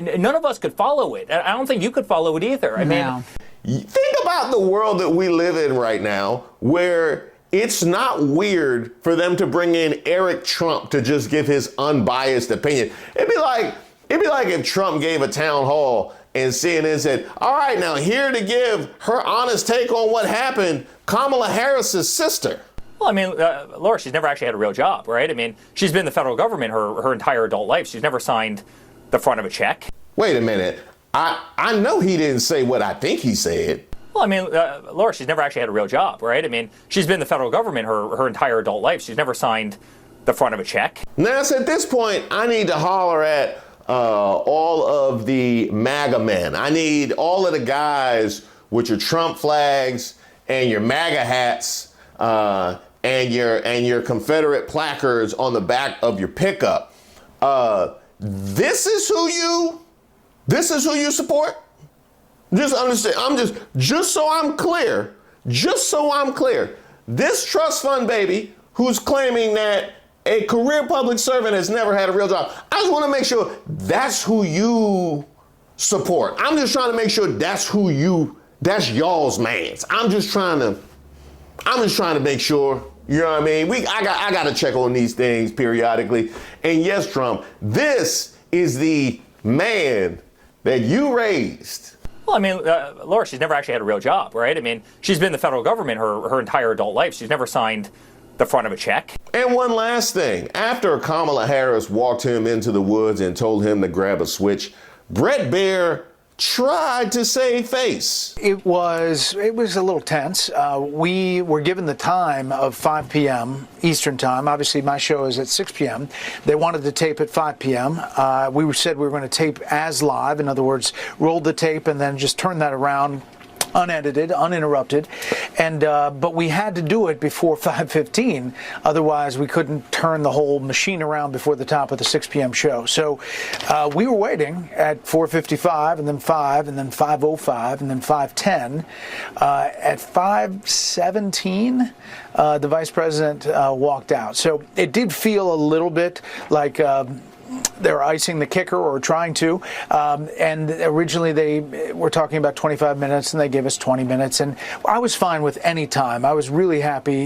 None of us could follow it. I don't think you could follow it either. I mean, think about the world that we live in right now, where it's not weird for them to bring in Eric Trump to just give his unbiased opinion. It'd be like if Trump gave a town hall and CNN said, all right, now here to give her honest take on what happened, Kamala Harris's sister. well, I mean, Laura, she's never actually had a real job, right? I mean, she's been in the federal government her entire adult life. She's never signed the front of a check. Wait a minute. I know he didn't say what I think he said. Well, I mean, Laura, she's never actually had a real job, right? I mean, she's been in the federal government her entire adult life. She's never signed the front of a check. Now, at this point, I need to holler at all of the MAGA men. I need all of the guys with your Trump flags and your MAGA hats and your Confederate placards on the back of your pickup. This is who you support? Just understand. Just so I'm clear. This trust fund baby who's claiming that a career public servant has never had a real job. I just want to make sure that's who you support. I'm just trying to make sure that's y'all's mans. I'm just trying to make sure, you know what I mean? I got to check on these things periodically. And yes, Trump, this is the man that you raised. Well, I mean, Laura, she's never actually had a real job, right? I mean, she's been in the federal government her entire adult life. She's never signed the front of a check. And one last thing. After Kamala Harris walked him into the woods and told him to grab a switch, Bret Baier tried to save face. It was a little tense. We were given the time of 5 p.m. Eastern time. Obviously, my show is at 6 p.m. They wanted to tape at 5 p.m. We said we were going to tape as live. In other words, roll the tape and then just turn that around unedited, uninterrupted, and but we had to do it before 5:15. Otherwise, we couldn't turn the whole machine around before the top of the 6 p.m. show. So we were waiting at 4:55, and then 5, and then 5:05, and then 5:10. At 5:17, the vice president walked out. So it did feel a little bit like they're icing the kicker or trying to. And originally they were talking about 25 minutes and they gave us 20 minutes. And I was fine with any time. I was really happy